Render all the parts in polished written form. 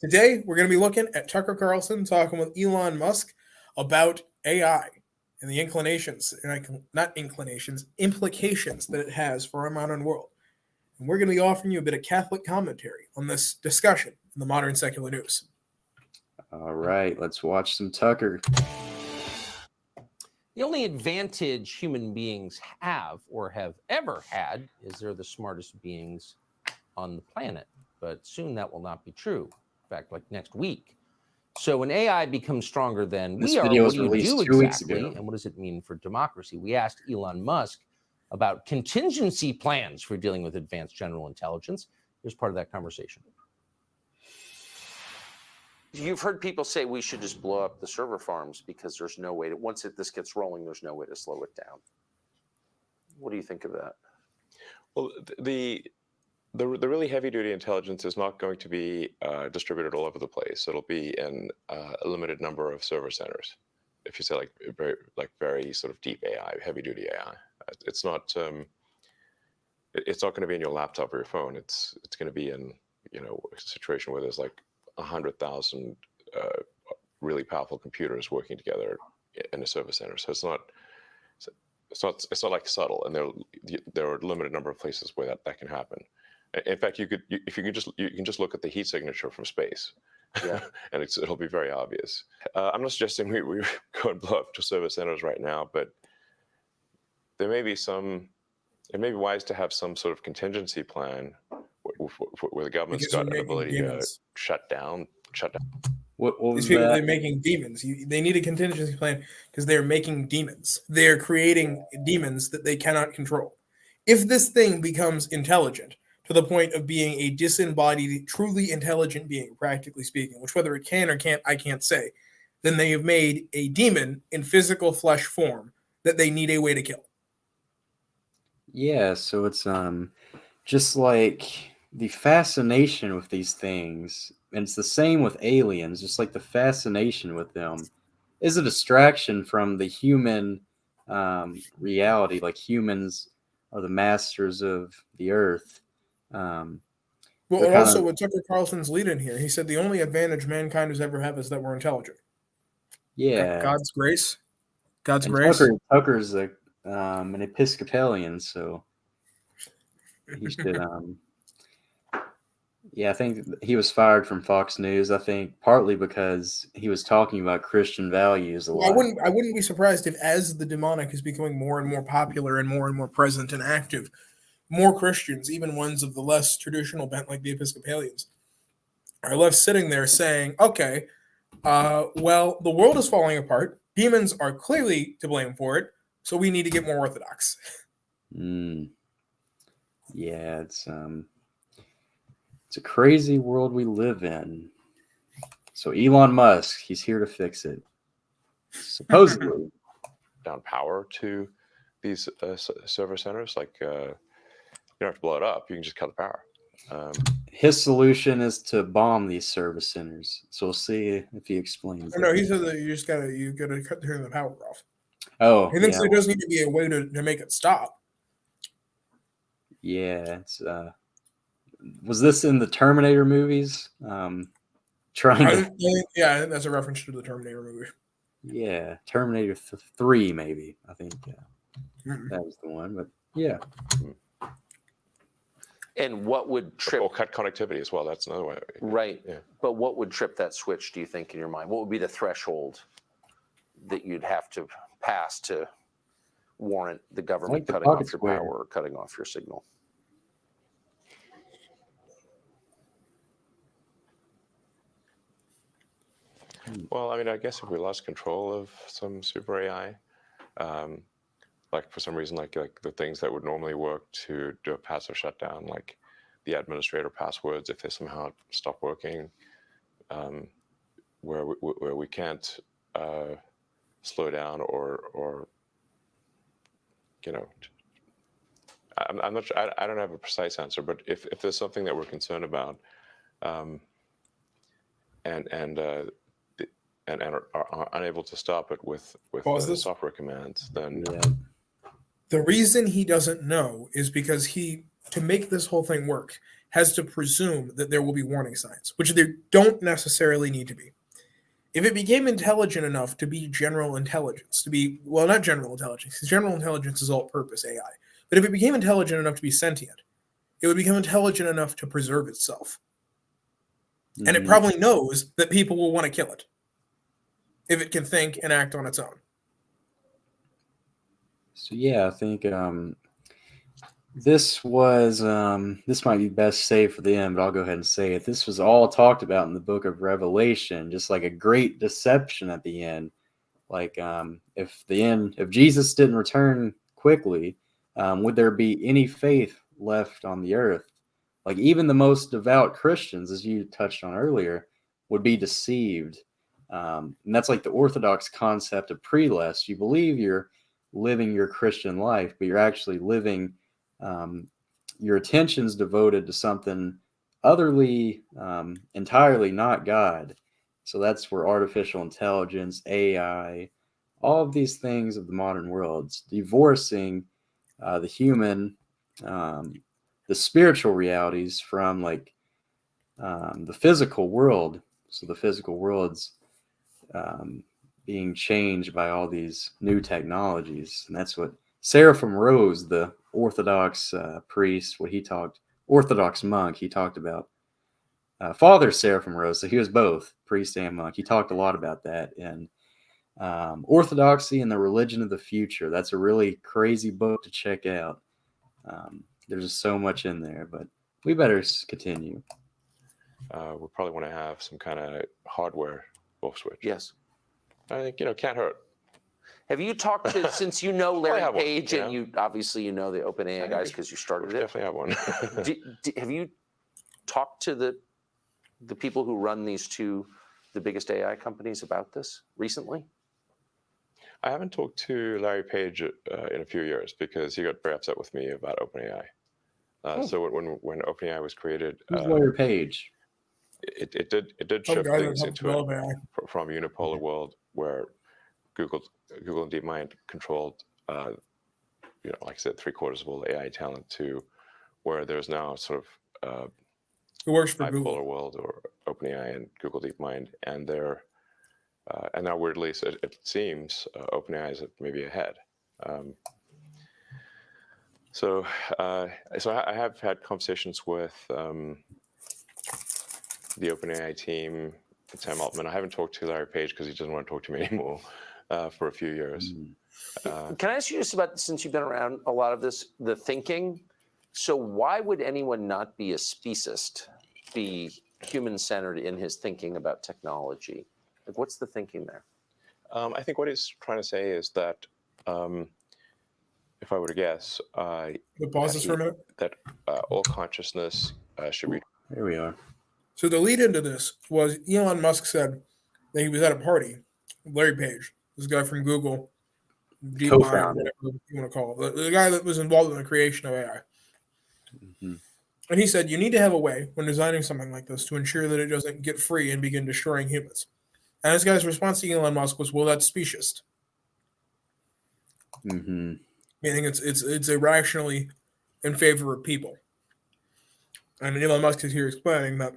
Today, we're going to be looking at Tucker Carlson talking with Elon Musk about AI and the implications that it has for our modern world. And we're going to be offering you a bit of Catholic commentary on this discussion in the modern secular news. All right, let's watch some Tucker. The only advantage human beings have or have ever had is they're the smartest beings on the planet. But soon that will not be true. In fact, like next week. So when AI becomes stronger than we are, what do you do exactly? And what does it mean for democracy? We asked Elon Musk about contingency plans for dealing with advanced general intelligence. Here's part of that conversation. You've heard people say we should just blow up the server farms because there's no way to, once this gets rolling, there's no way to slow it down. What do you think of that? Well, the really heavy-duty intelligence is not going to be distributed all over the place. It'll be in a limited number of server centers. If you say very sort of deep AI, heavy-duty AI, it's not going to be in your laptop or your phone. It's going to be in a situation where there's like 100,000 really powerful computers working together in a server center. So it's not like subtle, and there are a limited number of places where that can happen. In fact, you can just look at the heat signature from space, yeah, and it'll be very obvious. I'm not suggesting we go and blow up to server centers right now, but it may be wise to have some sort of contingency plan where the government's got an ability to shut down. What was These people, that? they're making demons. They need a contingency plan because they're making demons. They're creating demons that they cannot control. If this thing becomes intelligent to the point of being a disembodied, truly intelligent being, practically speaking, which whether it can or can't, I can't say, then they have made a demon in physical flesh form that they need a way to kill. Yeah, so it's just like the fascination with these things, and it's the same with aliens, just like the fascination with them is a distraction from the human reality. Like humans are the masters of the earth. Well, also with Tucker Carlson's lead in here, he said the only advantage mankind has ever had is that we're intelligent. Yeah. God's grace. God's and grace. Tucker's an Episcopalian, so he should I think he was fired from Fox News, I think partly because he was talking about Christian values a lot. I wouldn't be surprised if, as the demonic is becoming more and more popular and more present and active, more Christians, even ones of the less traditional bent like the Episcopalians, are left sitting there saying, okay, well, the world is falling apart. Demons are clearly to blame for it, so we need to get more orthodox. Yeah, it's a crazy world we live in. So Elon Musk, he's here to fix it. Supposedly. Down power to these server centers, like you don't have to blow it up. You can just cut the power. His solution is to bomb these service centers. So we'll see if he explains. No, he said that you gotta turn the power off. Oh, he thinks there does need to be a way to make it stop. Yeah, it's was this in the Terminator movies? I think that's a reference to the Terminator movie. Yeah, Terminator 3, maybe. I think that was the one. But yeah. And what would trip? Or cut connectivity as well. That's another way. Right. Yeah. But what would trip that switch, do you think, in your mind? What would be the threshold that you'd have to pass to warrant the government cutting off your power or cutting off your signal? Well, I mean, I guess if we lost control of some super AI, like for some reason, like the things that would normally work to do a passive shutdown, like the administrator passwords, if they somehow stop working, where we can't slow down or I'm not sure. I don't have a precise answer, but if there's something that we're concerned about, and are unable to stop it with software commands, then the reason he doesn't know is because to make this whole thing work, has to presume that there will be warning signs, which there don't necessarily need to be. If it became intelligent enough to be general intelligence, to be, well, not general intelligence, because general intelligence is all-purpose AI, but if it became intelligent enough to be sentient, it would become intelligent enough to preserve itself. And it probably knows that people will want to kill it if it can think and act on its own. So yeah, I think this was this might be best saved for the end, but I'll go ahead and say it. This was all talked about in the book of Revelation, just like a great deception at the end. Like if Jesus didn't return quickly, would there be any faith left on the earth? Like even the most devout Christians, as you touched on earlier, would be deceived. And that's like the Orthodox concept of prelest. You believe you're living your Christian life, but you're actually living your attention's devoted to something otherly, entirely not God. So that's where artificial intelligence, AI, all of these things of the modern world, divorcing the human, the spiritual realities from like the physical world. So the physical world's being changed by all these new technologies. And that's what Seraphim Rose, the Orthodox priest, Orthodox monk, he talked about. Father Seraphim Rose, so he was both priest and monk. He talked a lot about that. And Orthodoxy and the Religion of the Future. That's a really crazy book to check out. There's just so much in there, but we better continue. We probably want to have some kind of hardware off switch. Yes. I think, can't hurt. Have you talked to, since you know Larry have one, Page, and you obviously the OpenAI guys because you started it. Definitely have one. Have you talked to the people who run the biggest AI companies about this recently? I haven't talked to Larry Page in a few years because he got very upset with me about OpenAI. So when OpenAI was created, Who's Larry Page? It did Some shift guy that things helped into develop AI. from a unipolar world where Google and DeepMind controlled, like I said, 3/4 of all the AI talent, to where there's now sort of It works for bipolar Google. world, or OpenAI and Google DeepMind, and they're and now weirdly, so it seems OpenAI is maybe ahead. So I have had conversations with the OpenAI team, Sam Altman. I haven't talked to Larry Page because he doesn't want to talk to me anymore for a few years. Can I ask you just about, since you've been around a lot of this, the thinking? So why would anyone not be a speciesist, be human-centered in his thinking about technology? Like, what's the thinking there? I think what he's trying to say is that, if I were to guess, The pauses for a minute. that all consciousness should be. Here we are. So the lead into this was Elon Musk said that he was at a party. Larry Page, this guy from Google, DeepMind, Co-founder. whatever you want to call it, the guy that was involved in the creation of AI. Mm-hmm. And he said, you need to have a way when designing something like this to ensure that it doesn't get free and begin destroying humans. And this guy's response to Elon Musk was, well, that's speciesist. Mm-hmm. Meaning it's irrationally in favor of people. And Elon Musk is here explaining that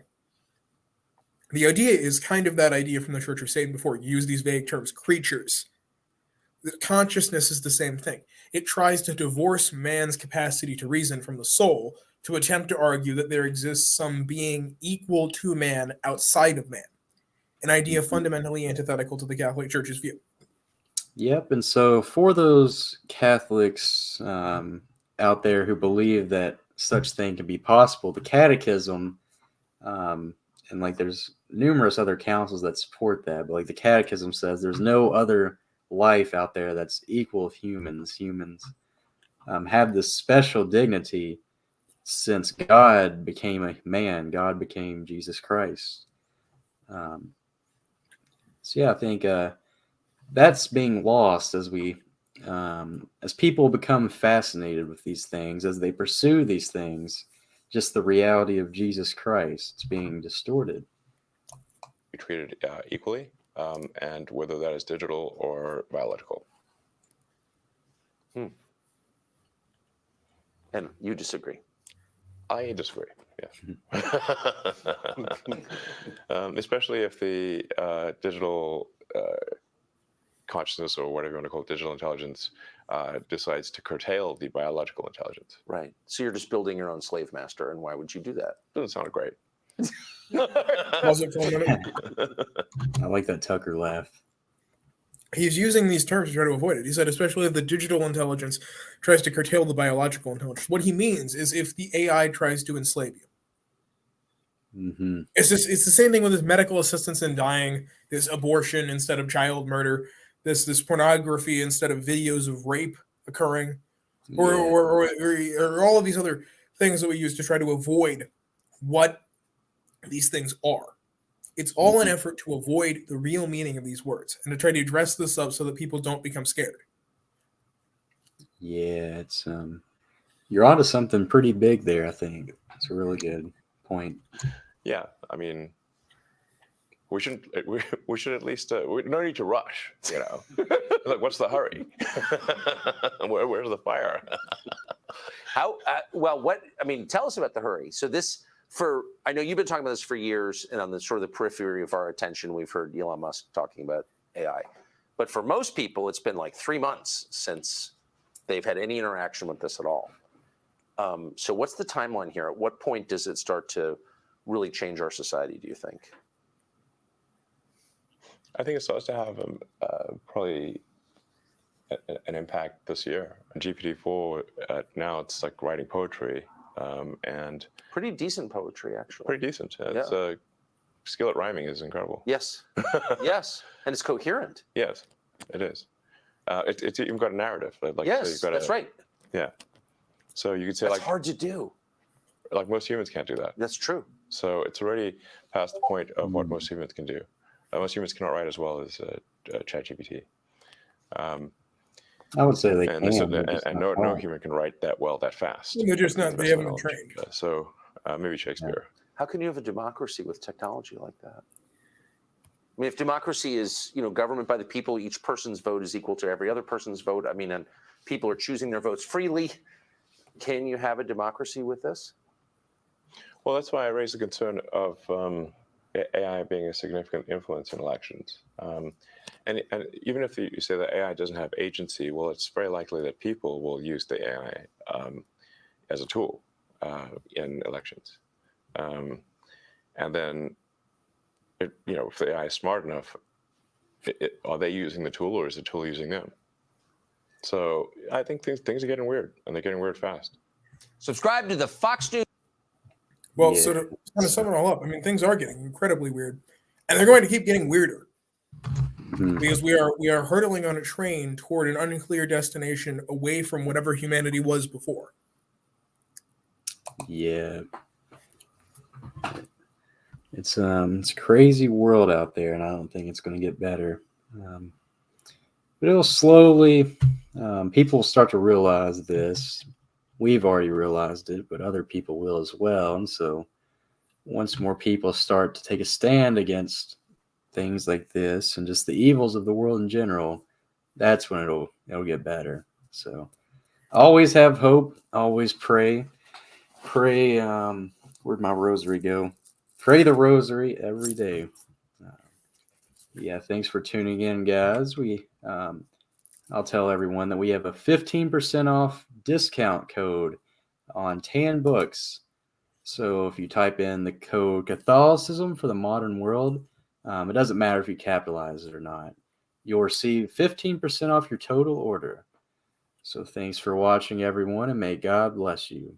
the idea is kind of that idea from the Church of Satan before. You use these vague terms, creatures. Consciousness is the same thing. It tries to divorce man's capacity to reason from the soul to attempt to argue that there exists some being equal to man outside of man. An idea fundamentally antithetical to the Catholic Church's view. Yep. And so for those Catholics out there who believe that such thing can be possible, the Catechism, and like there's numerous other councils that support that, but like the Catechism says there's no other life out there that's equal with humans. Humans have this special dignity since God became a man. God became Jesus Christ. So yeah, I think that's being lost as people become fascinated with these things, as they pursue these things. Just the reality of Jesus Christ is being distorted. Be treated equally, and whether that is digital or biological. And you disagree? I disagree. Yeah, especially if the digital consciousness, or whatever you want to call it, digital intelligence, decides to curtail the biological intelligence. Right. So you're just building your own slave master, and why would you do that? Doesn't sound great. Pause it for a minute. I like that Tucker laugh. He's using these terms to try to avoid it. He said, especially if the digital intelligence tries to curtail the biological intelligence. What he means is if the AI tries to enslave you. Mm-hmm. It's the same thing with this medical assistance in dying, this abortion instead of child murder, this pornography instead of videos of rape occurring, or all of these other things that we use to try to avoid what these things are. It's all an effort to avoid the real meaning of these words and to try to dress this up so that people don't become scared. Yeah, it's you're onto something pretty big there. I think it's a really good point. Yeah, I mean, we shouldn't. We should at least. We no need to rush. You know, like, what's the hurry? Where's the fire? How? Well, what? I mean, tell us about the hurry. So this. I know you've been talking about this for years, and on the sort of the periphery of our attention, we've heard Elon Musk talking about AI. But for most people, it's been like 3 months since they've had any interaction with this at all. So what's the timeline here? At what point does it start to really change our society, do you think? I think it starts to have probably an impact this year. GPT-4, now it's like writing poetry. And pretty decent poetry, actually. Pretty decent. Its skill at rhyming is incredible. Yes, yes, and it's coherent. Yes, it is. It's even got a narrative. Like, yes, so you've got that's right. Yeah. So you could say that's hard to do. Like most humans can't do that. That's true. So it's already past the point of what most humans can do. Most humans cannot write as well as ChatGPT. I would say they can. And no human can write that well that fast. They're just not. They haven't been trained. So maybe Shakespeare. How can you have a democracy with technology like that? I mean, if democracy is, government by the people, each person's vote is equal to every other person's vote. I mean, and people are choosing their votes freely. Can you have a democracy with this? Well, that's why I raised the concern of AI being a significant influence in elections. And even if you say that AI doesn't have agency, well, it's very likely that people will use the AI as a tool in elections. And then, if the AI is smart enough, are they using the tool, or is the tool using them? So I think things are getting weird, and they're getting weird fast. Subscribe to the Fox News. Well, so to kind of sum it all up, I mean, things are getting incredibly weird, and they're going to keep getting weirder because we are hurtling on a train toward an unclear destination away from whatever humanity was before. Yeah, it's a crazy world out there, and I don't think it's going to get better. But it'll slowly. People start to realize this. We've already realized it, but other people will as well. And so once more people start to take a stand against things like this and just the evils of the world in general, that's when it'll get better. So always have hope, always pray. Pray, where'd my rosary go? Pray the rosary every day. Yeah, thanks for tuning in, guys. I'll tell everyone that we have a 15% off discount code on Tan Books. So if you type in the code Catholicism for the modern world, it doesn't matter if you capitalize it or not. You'll receive 15% off your total order. So thanks for watching, everyone, and may God bless you.